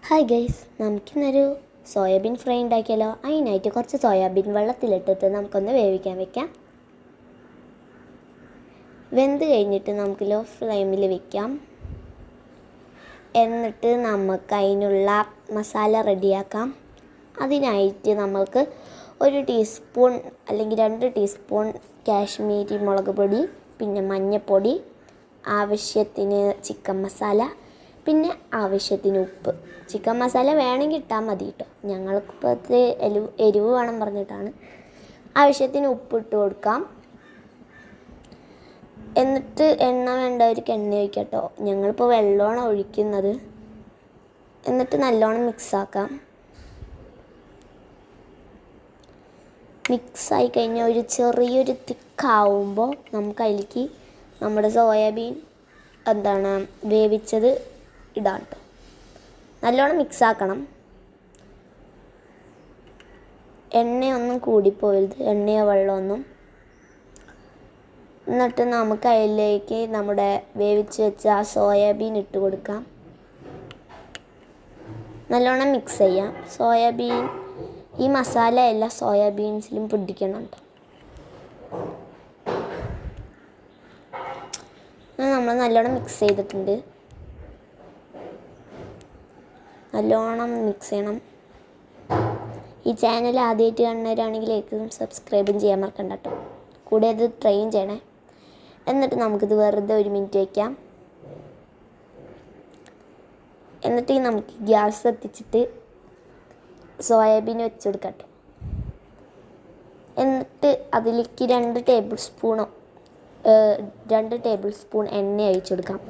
Hi guys, നമുക്കിന്നൊരു soyabean fry ഉണ്ടാക്കിയാലോ. അതിനായിട്ട് കുറച്ച് സോയാബീൻ വെള്ളത്തിലിട്ടിട്ട് നമുക്കൊന്ന് വേവിക്കാൻ വെക്കാം. വെന്ത് കഴിഞ്ഞിട്ട് നമുക്ക് ലോ ഫ്ലെയിമിൽ വെക്കാം. എന്നിട്ട് നമുക്ക് അതിനുള്ള മസാല റെഡിയാക്കാം. അതിനായിട്ട് നമുക്ക് 1 ടീസ്പൂൺ അല്ലെങ്കിൽ 2 ടീസ്പൂൺ കാശ്മീരി മുളക് പൊടി, പിന്നെ മഞ്ഞൾപ്പൊടി, ആവശ്യത്തിന് ചിക്കൻ മസാല, പിന്നെ ആവശ്യത്തിന് ഉപ്പ്. ചിക്കൻ മസാല വേണമെങ്കിൽ ഇട്ടാൽ മതി കേട്ടോ. ഞങ്ങൾക്കിപ്പോൾ എരിവ് വേണം പറഞ്ഞിട്ടാണ്. ആവശ്യത്തിന് ഉപ്പ് ഇട്ട് കൊടുക്കാം. എന്നിട്ട് എണ്ണ വേണ്ടവർക്ക് എണ്ണ ഒഴിക്കാം കേട്ടോ. ഞങ്ങളിപ്പോൾ വെള്ളമാണ് ഒഴിക്കുന്നത്. എന്നിട്ട് നല്ലോണം മിക്സാക്കാം. മിക്സായി കഴിഞ്ഞാൽ ഒരു ചെറിയൊരു തിക്കാവുമ്പോൾ നമുക്ക് അതിലേക്ക് നമ്മുടെ സോയാബീൻ വേവിച്ചത് ഇടാം കേട്ടോ. നല്ലോണം മിക്സാക്കണം. എണ്ണയൊന്നും കൂടിപ്പോകരുത്, എണ്ണയോ വെള്ളമൊന്നും. എന്നിട്ട് നമുക്ക് അതിലേക്ക് നമ്മുടെ വേവിച്ച് വെച്ച ആ സോയാബീൻ ഇട്ട് കൊടുക്കാം. നല്ലോണം മിക്സ് ചെയ്യാം. സോയാബീൻ ഈ മസാല എല്ലാ സോയാബീൻസിലും പിടിക്കണുണ്ട്. നമ്മൾ നല്ലോണം മിക്സ് ചെയ്തിട്ടുണ്ട്. നല്ലോണം മിക്സ് ചെയ്യണം. ഈ ചാനൽ ആദ്യമായിട്ട് കാണുന്നവരാണെങ്കിൽ ലൈക്കും സബ്സ്ക്രൈബും ചെയ്യാൻ മറക്കണ്ട കേട്ടോ. കൂടെ അത് ട്രെയിൻ ചെയ്യണേ. എന്നിട്ട് നമുക്കിത് വെറുതെ 1 മിനിറ്റ് വയ്ക്കാം. എന്നിട്ട് നമുക്ക് ഗ്യാസ് എത്തിച്ചിട്ട് സോയാബീൻ വെച്ചെടുക്കാം കേട്ടോ. എന്നിട്ട് അതിലേക്ക് 2 ടേബിൾ സ്പൂൺ എണ്ണ ഒഴിച്ചെടുക്കാം.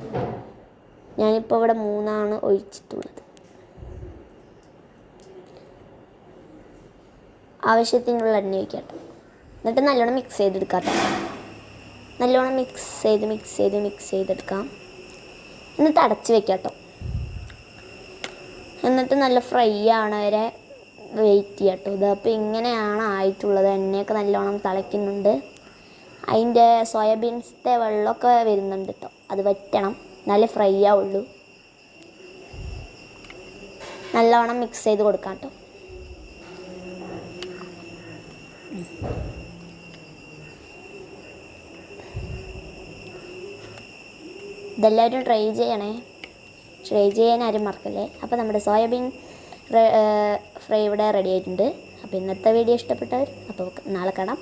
ഞാനിപ്പോൾ ഇവിടെ 3 ഒഴിച്ചിട്ടുള്ളത്. ആവശ്യത്തിനുള്ള എണ്ണ ഒഴിക്കാം കേട്ടോ. എന്നിട്ട് നല്ലോണം മിക്സ് ചെയ്തെടുക്കാം കേട്ടോ. നല്ലോണം മിക്സ് ചെയ്തെടുക്കാം. എന്നിട്ട് അടച്ച് വെക്കാം കേട്ടോ. എന്നിട്ട് നല്ല ഫ്രൈ ആവണ വരെ വെയിറ്റ് ചെയ്യാം കേട്ടോ. ഇതപ്പോൾ ഇങ്ങനെയാണ് ആയിട്ടുള്ളത്. എണ്ണയൊക്കെ നല്ലോണം തിളയ്ക്കുന്നുണ്ട്. അതിൻ്റെ സോയാബീൻസിൻ്റെ വെള്ളമൊക്കെ വരുന്നുണ്ട് കേട്ടോ. അത് വറ്റണം, നല്ല ഫ്രൈ ആവുള്ളൂ. നല്ലോണം മിക്സ് ചെയ്ത് കൊടുക്കാം കേട്ടോ. ഇതെല്ലാവരും ട്രൈ ചെയ്യണേ. ട്രൈ ചെയ്യാൻ ആരും മറക്കല്ലേ. അപ്പോൾ നമ്മുടെ സോയാബീൻ ഫ്രൈ ഇവിടെ റെഡി ആയിട്ടുണ്ട്. അപ്പോൾ ഇന്നത്തെ വീഡിയോ ഇഷ്ടപ്പെട്ടവർ അപ്പോൾ നാളെ കാണാം.